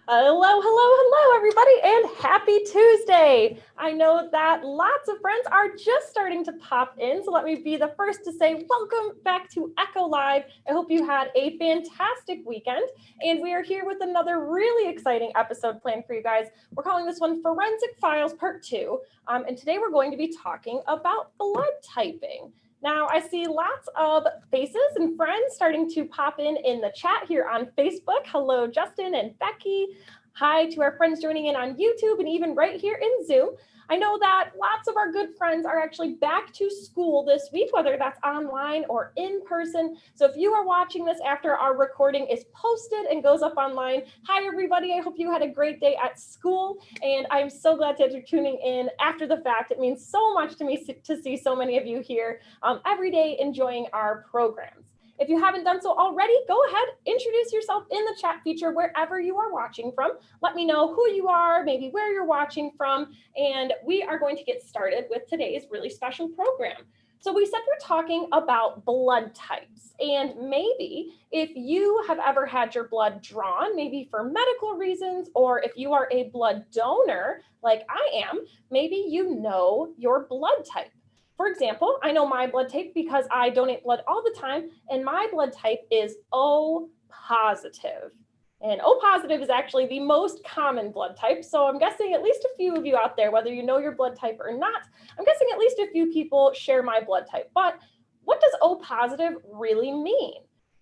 Hello, everybody, and happy Tuesday. I know that lots of friends are just starting to pop in, so let me be the first to say welcome back to Echo Live. I hope you had a fantastic weekend, and we are here with another really exciting episode planned for you guys. We're calling this one Forensic Files Part 2, and today we're going to be talking about blood typing. Now, I see lots of faces and friends starting to pop in the chat here on Facebook. Hello, Justin and Becky. Hi to our friends joining in on YouTube and even right here in Zoom. I know that lots of our good friends are actually back to school this week, whether that's online or in person. So if you are watching this after our recording is posted and goes up online, hi everybody, I hope you had a great day at school. And I'm so glad that you're tuning in after the fact. It means so much to me to see so many of you here every day enjoying our programs. If you haven't done so already, go ahead, introduce yourself in the chat feature wherever you are watching from. Let me know who you are, maybe where you're watching from, and we are going to get started with today's really special program. So we said we're talking about blood types, and maybe if you have ever had your blood drawn, maybe for medical reasons, or if you are a blood donor like I am, maybe you know your blood type. For example, I know my blood type because I donate blood all the time, and my blood type is O positive. And O positive is actually the most common blood type. So I'm guessing at least a few of you out there, whether you know your blood type or not, I'm guessing at least a few people share my blood type. But what does O positive really mean?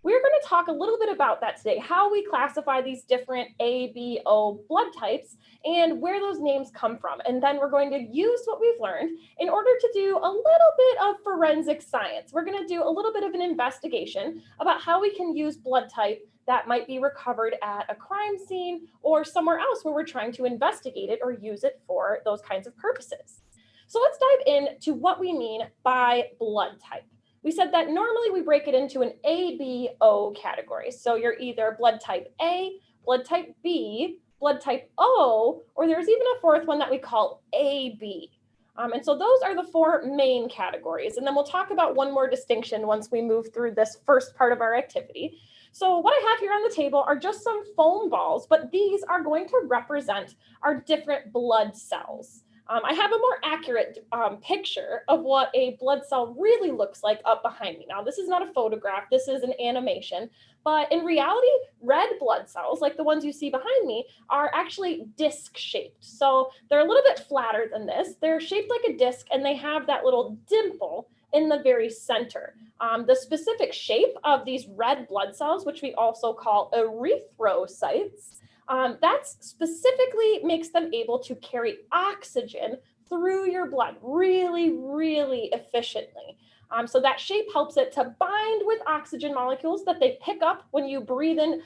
We're going to talk a little bit about that today, how we classify these different A, B, O blood types and where those names come from. And then we're going to use what we've learned in order to do a little bit of forensic science. We're going to do a little bit of an investigation about how we can use blood type that might be recovered at a crime scene or somewhere else where we're trying to investigate it or use it for those kinds of purposes. So let's dive into what we mean by blood type. We said that normally we break it into an A, B, O category. So you're either blood type A, blood type B, blood type O, or there's even a fourth one that we call AB. And so those are the four main categories. And then we'll talk about one more distinction once we move through this first part of our activity. So what I have here on the table are just some foam balls, but these are going to represent our different blood cells. I have a more accurate picture of what a blood cell really looks like up behind me. Now, this is not a photograph, this is an animation, but in reality, red blood cells, like the ones you see behind me, are actually disc shaped. So they're a little bit flatter than this. They're shaped like a disc and they have that little dimple in the very center. The specific shape of these red blood cells, which we also call erythrocytes, that specifically makes them able to carry oxygen through your blood really, really efficiently. So that shape helps it to bind with oxygen molecules that they pick up when you breathe in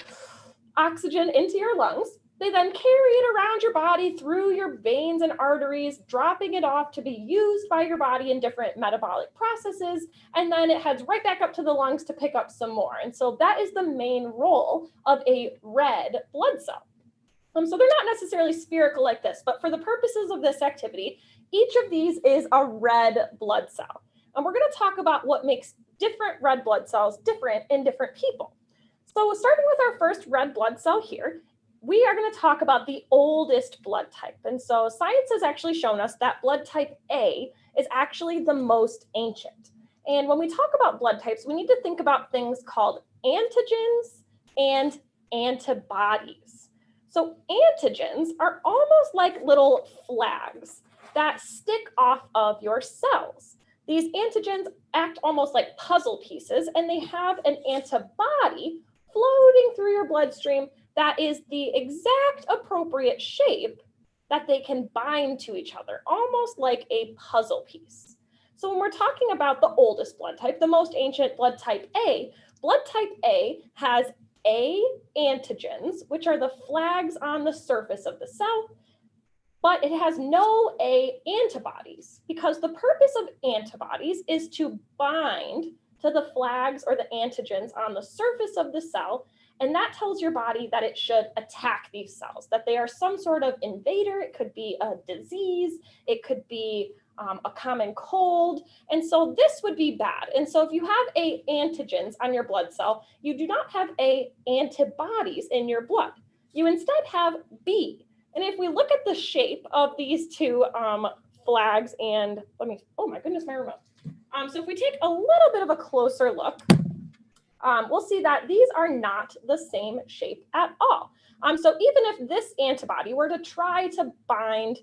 oxygen into your lungs. They then carry it around your body through your veins and arteries, dropping it off to be used by your body in different metabolic processes. And then it heads right back up to the lungs to pick up some more. And so that is the main role of a red blood cell. So they're not necessarily spherical like this, but for the purposes of this activity, each of these is a red blood cell. And we're going to talk about what makes different red blood cells different in different people. So starting with our first red blood cell here, we are going to talk about the oldest blood type. And so science has actually shown us that blood type A is actually the most ancient. And when we talk about blood types, we need to think about things called antigens and antibodies. So antigens are almost like little flags that stick off of your cells. These antigens act almost like puzzle pieces, and they have an antibody floating through your bloodstream that is the exact appropriate shape that they can bind to each other, almost like a puzzle piece. So when we're talking about the oldest blood type, the most ancient blood type A has A antigens, which are the flags on the surface of the cell, but it has no A antibodies because the purpose of antibodies is to bind to the flags or the antigens on the surface of the cell. And that tells your body that it should attack these cells, that they are some sort of invader. It could be a disease. It could be a common cold. And so this would be bad. And so if you have A antigens on your blood cell, you do not have A antibodies in your blood. you instead have B. And if we look at the shape of these two flags and oh my goodness, my remote. So if we take a little bit of a closer look, we'll see that these are not the same shape at all. So even if this antibody were to try to bind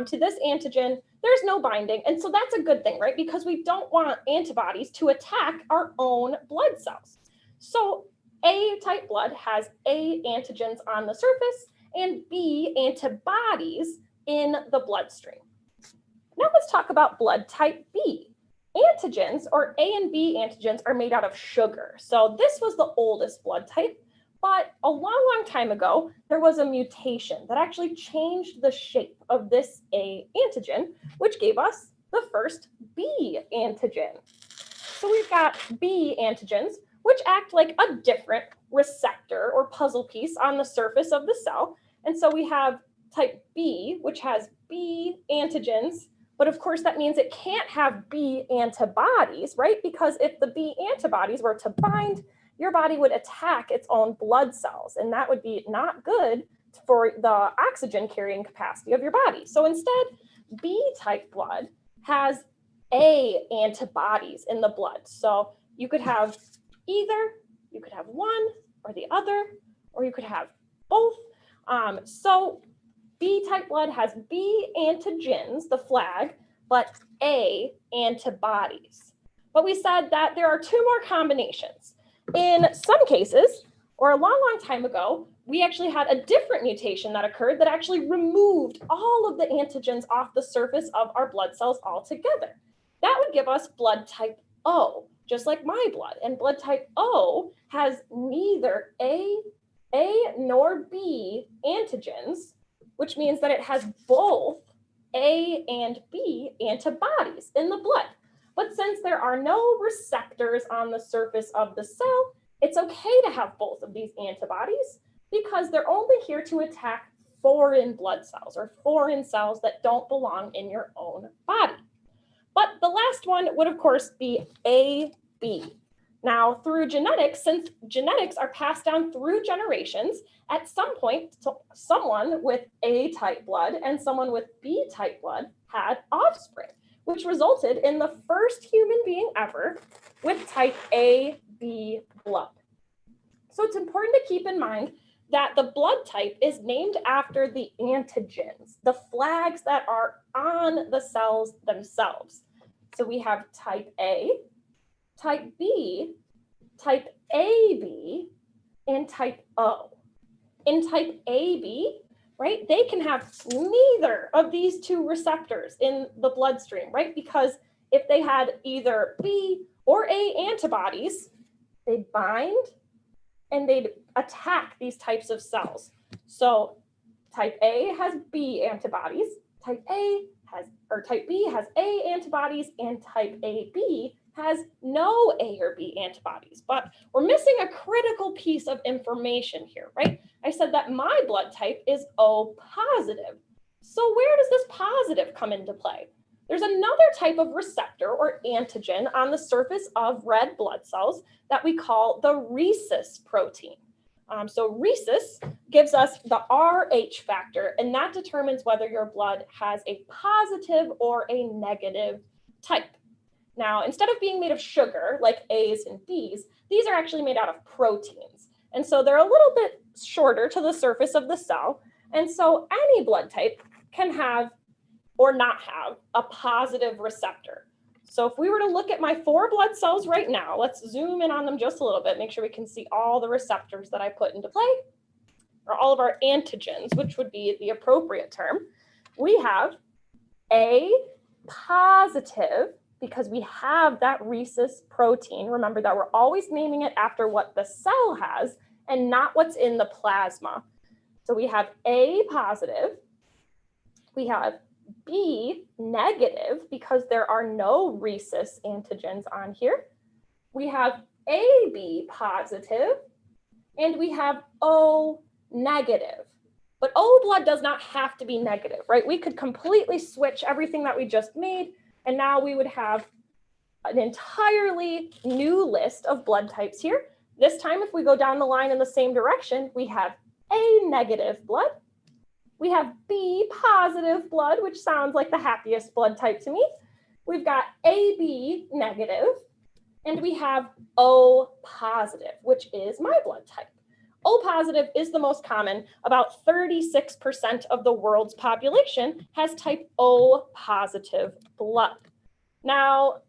to this antigen, there's no binding. And so that's a good thing, right? Because we don't want antibodies to attack our own blood cells. So A type blood has A antigens on the surface and B antibodies in the bloodstream. Now let's talk about blood type B. Antigens, or A and B antigens, are made out of sugar. So this was the oldest blood type, but a long time ago, there was a mutation that actually changed the shape of this A antigen, which gave us the first B antigen. So we've got B antigens, which act like a different receptor or puzzle piece on the surface of the cell. And so we have type B, which has B antigens, but of course that means it can't have B antibodies, right? Because if the B antibodies were to bind, your body would attack its own blood cells, and that would be not good for the oxygen carrying capacity of your body. So instead, B type blood has A antibodies in the blood. So you could have either, you could have one or the other, or you could have both. So B type blood has B antigens, the flag, but A antibodies. But we said that there are two more combinations. In some cases, or a long time ago, we actually had a different mutation that occurred that actually removed all of the antigens off the surface of our blood cells altogether. That would give us blood type O, just like my blood. And blood type O has neither A nor B antigens, which means that it has both A and B antibodies in the blood. But since there are no receptors on the surface of the cell, it's okay to have both of these antibodies because they're only here to attack foreign blood cells or foreign cells that don't belong in your own body. But the last one would, of course, be AB. Now, through genetics, since genetics are passed down through generations, at some point, someone with A-type blood and someone with B-type blood had offspring, which resulted in the first human being ever with type AB blood. So it's important to keep in mind that the blood type is named after the antigens, the flags that are on the cells themselves. So we have type A, type B, type AB, and type O. In type AB, right, they can have neither of these two receptors in the bloodstream, right? Because if they had either B or A antibodies, they'd bind and they'd attack these types of cells. So type A has B antibodies, type B has A antibodies, and type AB has no A or B antibodies. But we're missing a critical piece of information here, right? I said that my blood type is O positive. So where does this positive come into play? There's another type of receptor or antigen on the surface of red blood cells that we call the Rhesus protein. So Rhesus gives us the Rh factor, and that determines whether your blood has a positive or a negative type. Now, instead of being made of sugar, like A's and B's, these are actually made out of proteins. And so they're a little bit shorter to the surface of the cell. And so any blood type can have or not have a positive receptor. So if we were to look at my 4 blood cells right now, let's zoom in on them just a little bit, make sure we can see all the receptors that I put into play, or all of our antigens, which would be the appropriate term. We have A positive, because we have that Rhesus protein. Remember that we're always naming it after what the cell has and not what's in the plasma. So we have A positive, we have B negative because there are no Rhesus antigens on here. We have AB positive, and we have O negative. But O blood does not have to be negative, right? We could completely switch everything that we just made, and now we would have an entirely new list of blood types here. This time, if we go down the line in the same direction, we have A negative blood. We have B positive blood, which sounds like the happiest blood type to me. We've got AB negative, and we have O positive, which is my blood type. O positive is the most common. About 36% of the world's population has type O positive blood. Now,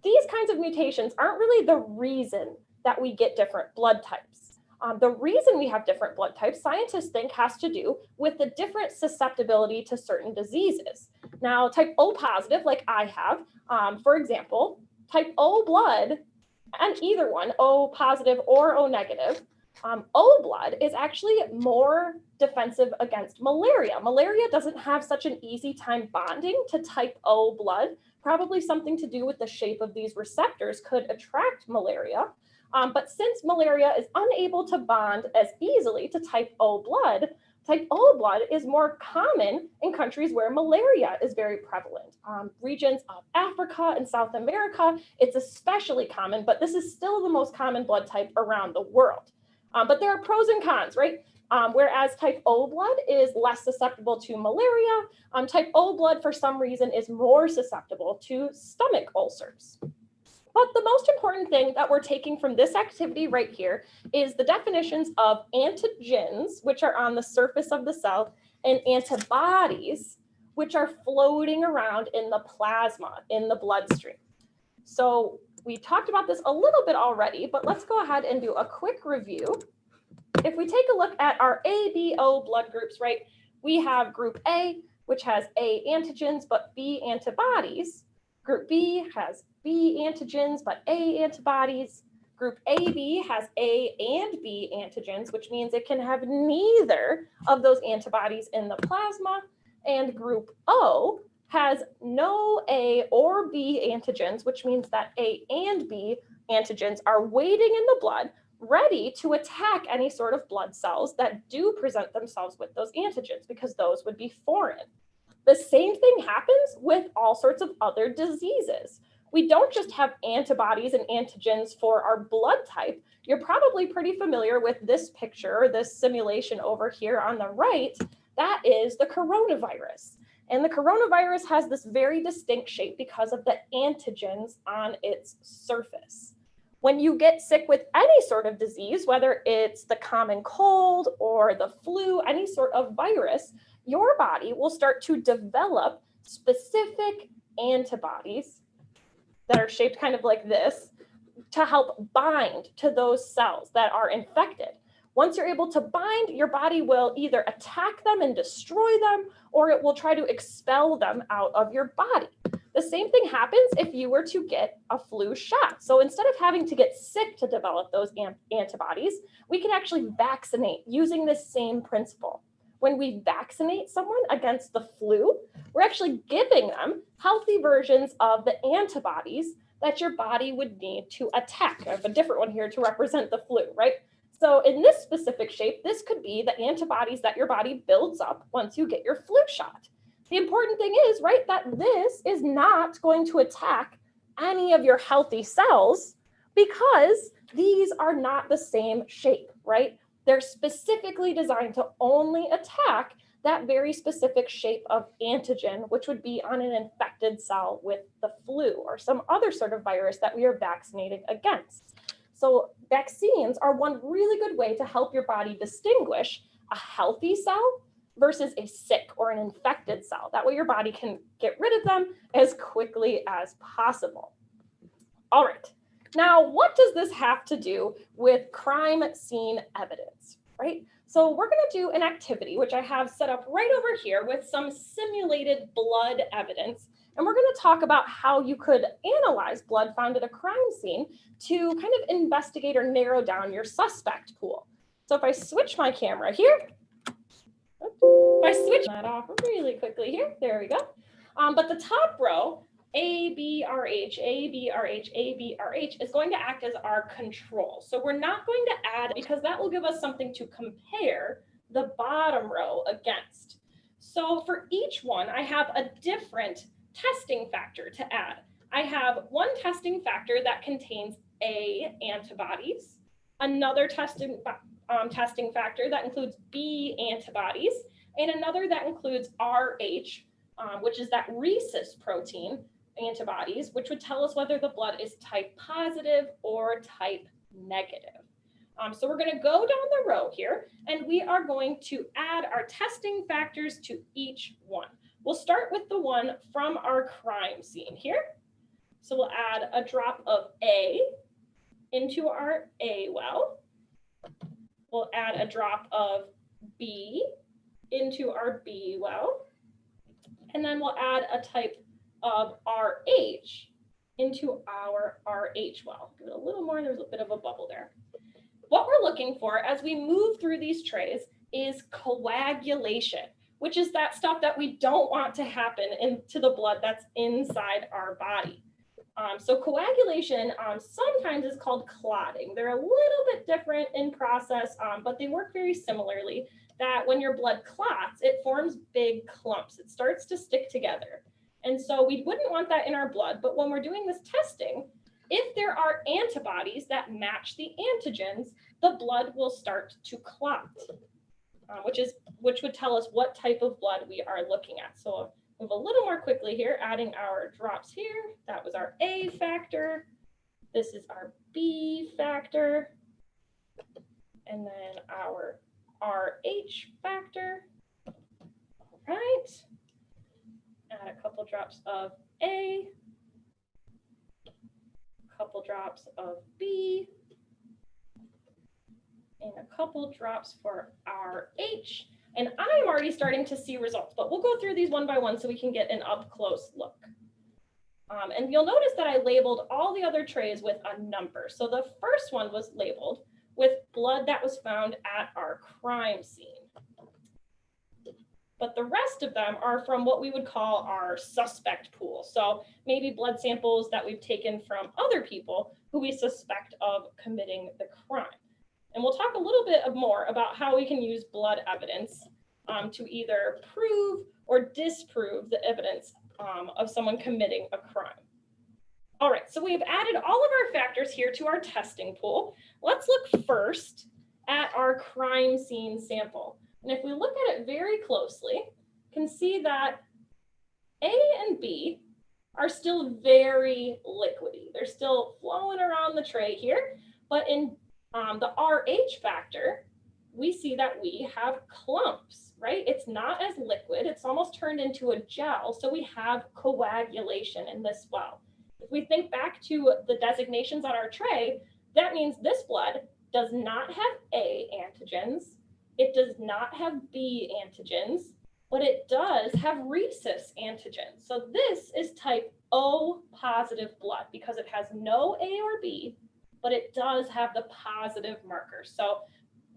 these kinds of mutations aren't really the reason that we get different blood types. The reason we have different blood types, scientists think, has to do with the different susceptibility to certain diseases. Now, type O positive, like I have, for example, type O blood, and either one, O positive or O negative, O blood is actually more defensive against malaria. Malaria doesn't have such an easy time bonding to type O blood. Probably something to do with the shape of these receptors could attract malaria. But since malaria is unable to bond as easily to type O blood is more common in countries where malaria is very prevalent. Regions of Africa and South America, it's especially common, but this is still the most common blood type around the world. But there are pros and cons, right? Whereas type O blood is less susceptible to malaria, type O blood for some reason is more susceptible to stomach ulcers. But the most important thing that we're taking from this activity right here is the definitions of antigens, which are on the surface of the cell, and antibodies, which are floating around in the plasma, in the bloodstream. So we talked about this a little bit already, but let's go ahead and do a quick review. If we take a look at our ABO blood groups, right, we have group A, which has A antigens but B antibodies. Group B has B antigens but A antibodies. Group AB has A and B antigens, which means it can have neither of those antibodies in the plasma. And group O has no A or B antigens, which means that A and B antigens are waiting in the blood, ready to attack any sort of blood cells that do present themselves with those antigens, because those would be foreign. The same thing happens with all sorts of other diseases. We don't just have antibodies and antigens for our blood type. You're probably pretty familiar with this picture, this simulation over here on the right. That is the coronavirus. And the coronavirus has this very distinct shape because of the antigens on its surface. When you get sick with any sort of disease, whether it's the common cold or the flu, any sort of virus, your body will start to develop specific antibodies that are shaped kind of like this to help bind to those cells that are infected. Once you're able to bind, your body will either attack them and destroy them, or it will try to expel them out of your body. The same thing happens if you were to get a flu shot. So instead of having to get sick to develop those antibodies, we can actually vaccinate using this same principle. When we vaccinate someone against the flu, we're actually giving them healthy versions of the antibodies that your body would need to attack. I have a different one here to represent the flu, right? So in this specific shape, this could be the antibodies that your body builds up once you get your flu shot. The important thing is, right, that this is not going to attack any of your healthy cells because these are not the same shape, right? They're specifically designed to only attack that very specific shape of antigen, which would be on an infected cell with the flu or some other sort of virus that we are vaccinating against. So vaccines are one really good way to help your body distinguish a healthy cell versus a sick or an infected cell. That way your body can get rid of them as quickly as possible. All right, now what does this have to do with crime scene evidence, right? So we're gonna do an activity, which I have set up right over here with some simulated blood evidence. And we're gonna talk about how you could analyze blood found at a crime scene to kind of investigate or narrow down your suspect pool. So if I switch my camera here, if I switch that off really quickly here, there we go. But the top row, ABRH, ABRH, ABRH is going to act as our control. So we're not going to add, because that will give us something to compare the bottom row against. So for each one, I have a different testing factor to add. I have one testing factor that contains A antibodies, another testing testing factor that includes B antibodies, and another that includes RH, which is that Rhesus protein antibodies, which would tell us whether the blood is type positive or type negative. So we're going to go down the row here, and we are going to add our testing factors to each one. We'll start with the one from our crime scene here. So we'll add a drop of A into our A well. We'll add a drop of B into our B well. And then we'll add a type of RH into our RH well. Give it a little more, there's a bit of a bubble there. What we're looking for as we move through these trays is coagulation, which is that stuff that we don't want to happen into the blood that's inside our body. So coagulation sometimes is called clotting. They're a little bit different in process, but they work very similarly, that when your blood clots, it forms big clumps. It starts to stick together. And so we wouldn't want that in our blood, but when we're doing this testing, if there are antibodies that match the antigens, the blood will start to clot, which would tell us what type of blood we are looking at. So I'll move a little more quickly here, adding our drops here. That was our A factor. This is our B factor. And then our RH factor. All right. Add a couple drops of A. Couple drops of B, and a couple drops for RH. And I'm already starting to see results, but we'll go through these one by one so we can get an up close look. And you'll notice that I labeled all the other trays with a number. So the first one was labeled with blood that was found at our crime scene. But the rest of them are from what we would call our suspect pool. So maybe blood samples that we've taken from other people who we suspect of committing the crime. And we'll talk a little bit more about how we can use blood evidence to either prove or disprove the evidence of someone committing a crime. All right, so we've added all of our factors here to our testing pool. Let's look first at our crime scene sample. And if we look at it very closely, you can see that A and B are still very liquidy. They're still flowing around the tray here, but in the RH factor, we see that we have clumps, right? It's not as liquid, it's almost turned into a gel, so we have coagulation in this well. If we think back to the designations on our tray, that means this blood does not have A antigens, it does not have B antigens, but it does have Rhesus antigens. So this is type O positive blood because it has no A or B, but it does have the positive marker. So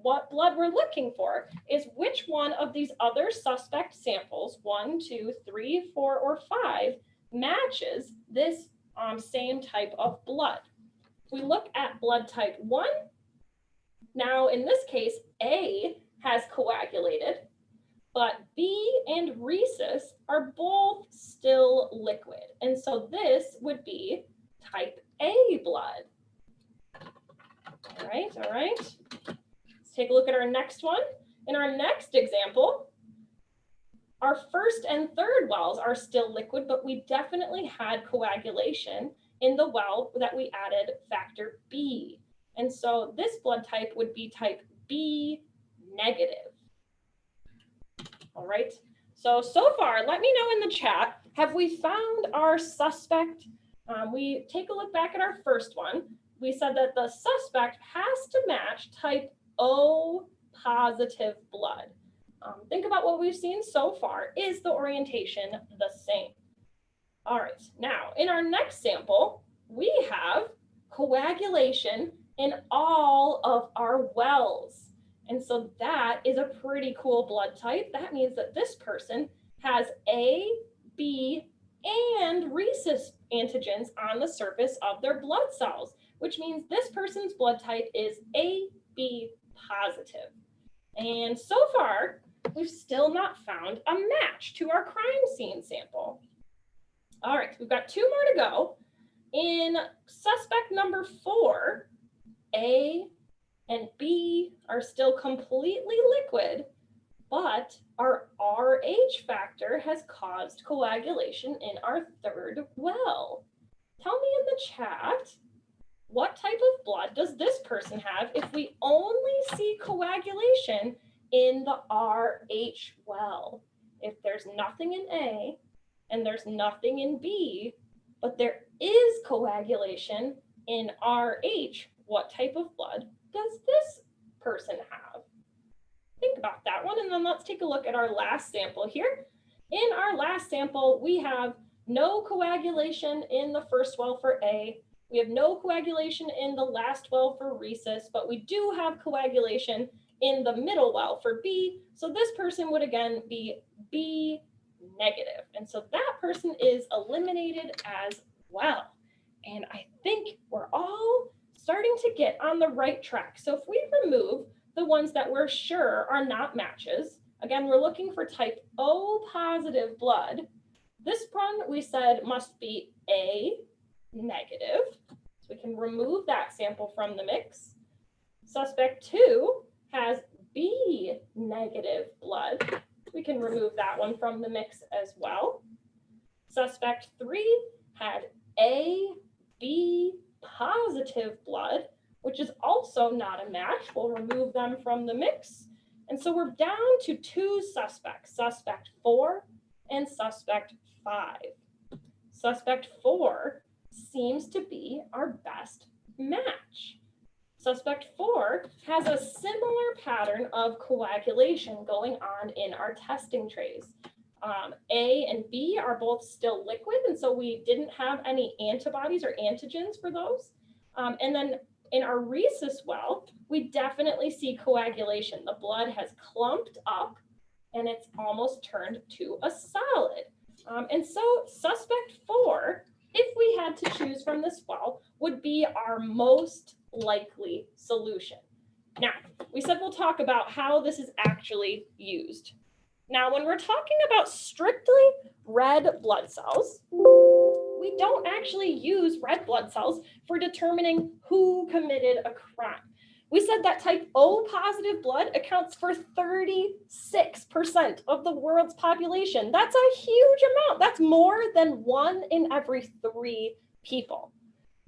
what blood we're looking for is which one of these other suspect samples, 1, 2, 3, 4, or 5, matches this same type of blood. If we look at blood type 1, now in this case, A has coagulated, but B and Rhesus are both still liquid. And so this would be type A blood. All right. Let's take a look at our next one. In our next example, our first and third wells are still liquid, but we definitely had coagulation in the well that we added factor B. And so this blood type would be type B negative. All right, so far, let me know in the chat, have we found our suspect? We take a look back at our first one. We said that the suspect has to match type O positive blood. Think about what we've seen so far. Is the orientation the same? All right, now in our next sample, we have coagulation in all of our wells. And so that is a pretty cool blood type. That means that this person has A, B, and Rhesus antigens on the surface of their blood cells, which means this person's blood type is AB positive. And so far, we've still not found a match to our crime scene sample. All right, we've got 2 more to go. In suspect number 4, A and B are still completely liquid, but our Rh factor has caused coagulation in our third well. Tell me in the chat, what type of blood does this person have if we only see coagulation in the Rh well? If there's nothing in A and there's nothing in B, but there is coagulation in Rh, what type of blood does this person have? Think about that one, and then let's take a look at our last sample here. In our last sample, we have no coagulation in the first well for A. We have no coagulation in the last well for Rhesus, but we do have coagulation in the middle well for B. So this person would again be B negative. And so that person is eliminated as well. And I think we're all starting to get on the right track. So if we remove the ones that we're sure are not matches, again, we're looking for type O positive blood. This one we said must be A negative. So we can remove that sample from the mix. Suspect 2 has B negative blood. We can remove that one from the mix as well. Suspect 3 had AB positive blood, which is also not a match. We'll remove them from the mix. And so we're down to 2 suspects, suspect 4 and suspect 5. Suspect 4 seems to be our best match. Suspect 4 has a similar pattern of coagulation going on in our testing trays. A and B are both still liquid, and so we didn't have any antibodies or antigens for those. And then in our Rhesus well, we definitely see coagulation. The blood has clumped up and it's almost turned to a solid. And so suspect 4, if we had to choose from this well, would be our most likely solution. Now, we said we'll talk about how this is actually used. Now, when we're talking about strictly red blood cells, we don't actually use red blood cells for determining who committed a crime. We said that type O positive blood accounts for 36% of the world's population. That's a huge amount. That's more than 1 in every 3 people.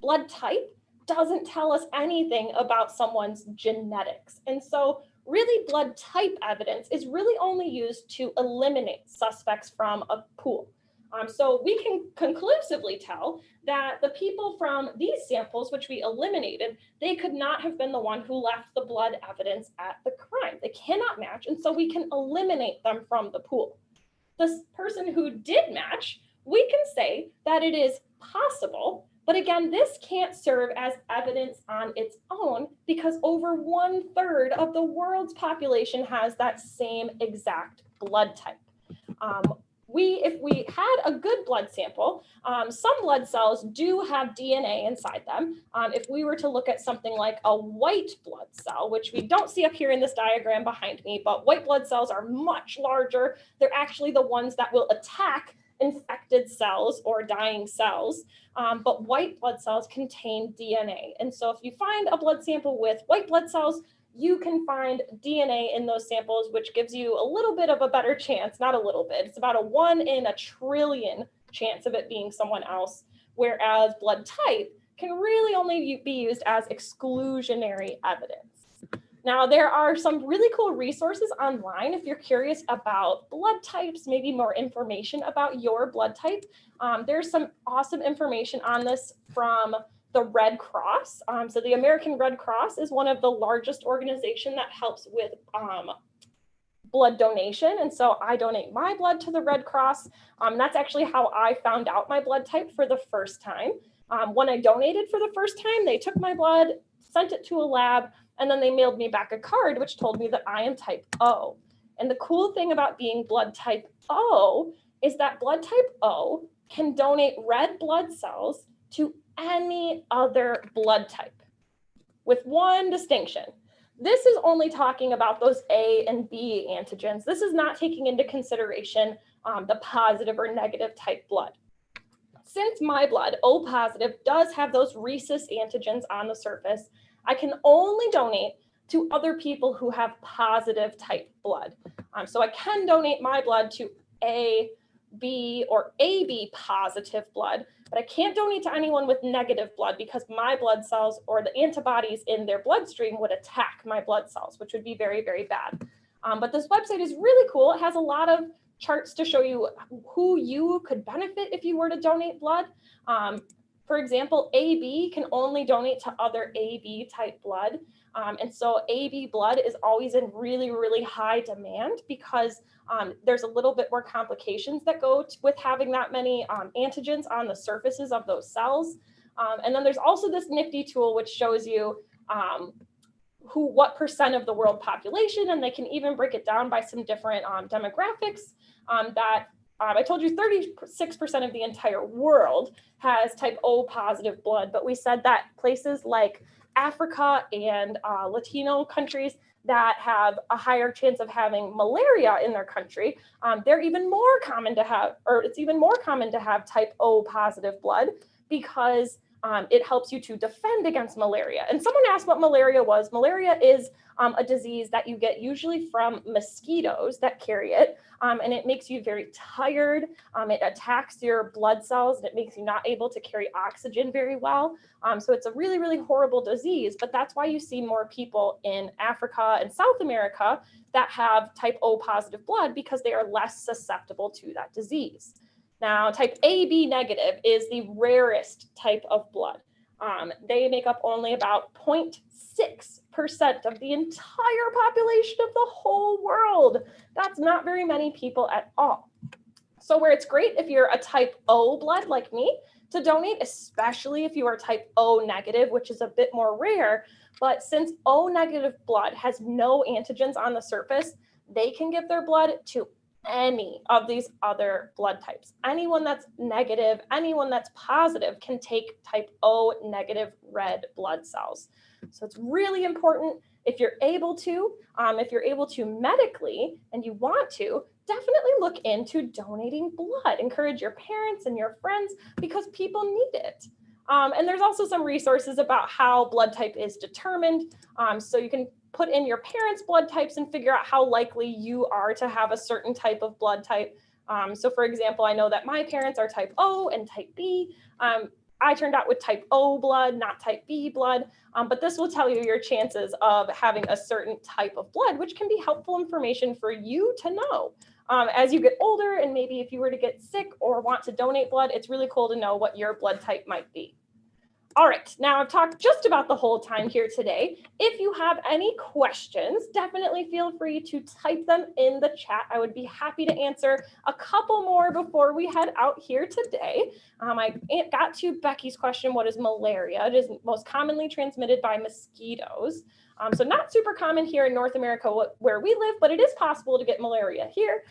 Blood type doesn't tell us anything about someone's genetics. And so really blood type evidence is really only used to eliminate suspects from a pool. So we can conclusively tell that the people from these samples, which we eliminated, they could not have been the one who left the blood evidence at the crime. They cannot match, and so we can eliminate them from the pool. The person who did match, we can say that it is possible, but again, this can't serve as evidence on its own because over 1/3 of the world's population has that same exact blood type. If we had a good blood sample, some blood cells do have DNA inside them. If we were to look at something like a white blood cell, which we don't see up here in this diagram behind me, but white blood cells are much larger. They're actually the ones that will attack infected cells or dying cells, but white blood cells contain DNA. And so if you find a blood sample with white blood cells, you can find DNA in those samples, which gives you a little bit of a better chance, not a little bit, it's about a 1 in a trillion chance of it being someone else, whereas blood type can really only be used as exclusionary evidence. Now, there are some really cool resources online if you're curious about blood types, maybe more information about your blood type. There's some awesome information on this from the Red Cross. So the American Red Cross is one of the largest organizations that helps with blood donation. And so I donate my blood to the Red Cross. That's actually how I found out my blood type for the first time. When I donated for the first time, they took my blood, sent it to a lab, and then they mailed me back a card which told me that I am type O. And the cool thing about being blood type O is that blood type O can donate red blood cells to any other blood type, with one distinction. This is only talking about those A and B antigens. This is not taking into consideration the positive or negative type blood. Since my blood, O positive, does have those Rhesus antigens on the surface, I can only donate to other people who have positive type blood. So I can donate my blood to A, B, or AB positive blood, but I can't donate to anyone with negative blood because my blood cells or the antibodies in their bloodstream would attack my blood cells, which would be very, very bad. But this website is really cool. It has a lot of charts to show you who you could benefit if you were to donate blood. For example, AB can only donate to other AB type blood. And so AB blood is always in really, really high demand because there's a little bit more complications that go with having that many antigens on the surfaces of those cells. And then there's also this nifty tool which shows you what percent of the world population, and they can even break it down by some different demographics that I told you 36% of the entire world has type O positive blood, but we said that places like Africa and Latino countries that have a higher chance of having malaria in their country, they're even more common to have, or it's even more common to have type O positive blood because it helps you to defend against malaria. And someone asked what malaria was. Malaria is a disease that you get usually from mosquitoes that carry it, and it makes you very tired. It attacks your blood cells, and it makes you not able to carry oxygen very well. So it's a really, really horrible disease, but that's why you see more people in Africa and South America that have type O positive blood because they are less susceptible to that disease. Now, type AB negative is the rarest type of blood. They make up only about 0.6% of the entire population of the whole world. That's not very many people at all. So where it's great if you're a type O blood like me to donate, especially if you are type O negative, which is a bit more rare, but since O negative blood has no antigens on the surface, they can give their blood to any of these other blood types. Anyone that's negative, anyone that's positive can take type O negative red blood cells. So it's really important if you're able to medically and you want to, definitely look into donating blood. Encourage your parents and your friends because people need it. And there's also some resources about how blood type is determined. So you can put in your parents' blood types and figure out how likely you are to have a certain type of blood type. So for example, I know that my parents are type O and type B. I turned out with type O blood, not type B blood, but this will tell you your chances of having a certain type of blood, which can be helpful information for you to know. As you get older, and maybe if you were to get sick or want to donate blood, it's really cool to know what your blood type might be. All right, now I've talked just about the whole time here today. If you have any questions, definitely feel free to type them in the chat. I would be happy to answer a couple more before we head out here today. I got to Becky's question, what is malaria? It is most commonly transmitted by mosquitoes. So not super common here in North America where we live, but it is possible to get malaria here,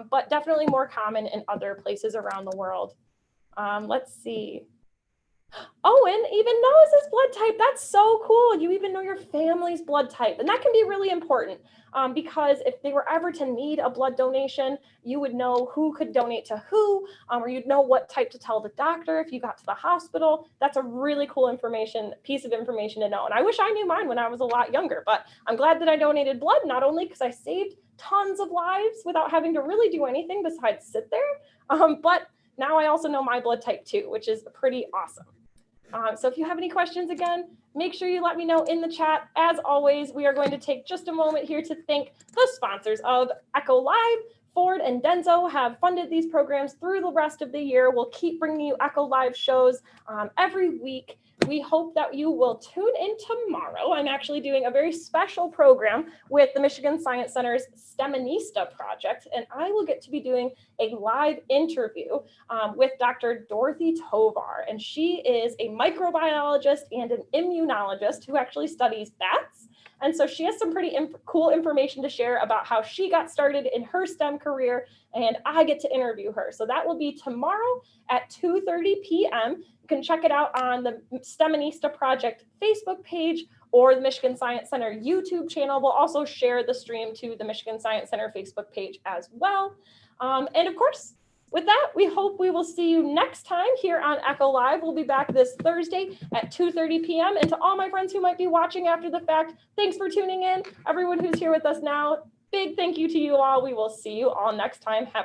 but definitely more common in other places around the world. Let's see. Owen even knows his blood type. That's so cool. You even know your family's blood type. And that can be really important because if they were ever to need a blood donation, you would know who could donate to who, or you'd know what type to tell the doctor if you got to the hospital. That's a really cool piece of information to know. And I wish I knew mine when I was a lot younger, but I'm glad that I donated blood, not only because I saved tons of lives without having to really do anything besides sit there, but now I also know my blood type too, which is pretty awesome. So if you have any questions, again, make sure you let me know in the chat. As always, we are going to take just a moment here to thank the sponsors of Echo Live. Ford and Denso have funded these programs through the rest of the year. We'll keep bringing you Echo Live shows every week. We hope that you will tune in tomorrow. I'm actually doing a very special program with the Michigan Science Center's STEMinista project, and I will get to be doing a live interview with Dr. Dorothy Tovar, and she is a microbiologist and an immunologist who actually studies bats. And so she has some pretty cool information to share about how she got started in her STEM career, and I get to interview her. So that will be tomorrow at 2:30 p.m. You can check it out on the STEMinista Project Facebook page or the Michigan Science Center YouTube channel. We'll also share the stream to the Michigan Science Center Facebook page as well. And of course, With that, we hope we will see you next time here on Echo Live. We'll be back this Thursday at 2:30 p.m. And to all my friends who might be watching after the fact, thanks for tuning in. Everyone who's here with us now, big thank you to you all. We will see you all next time. Have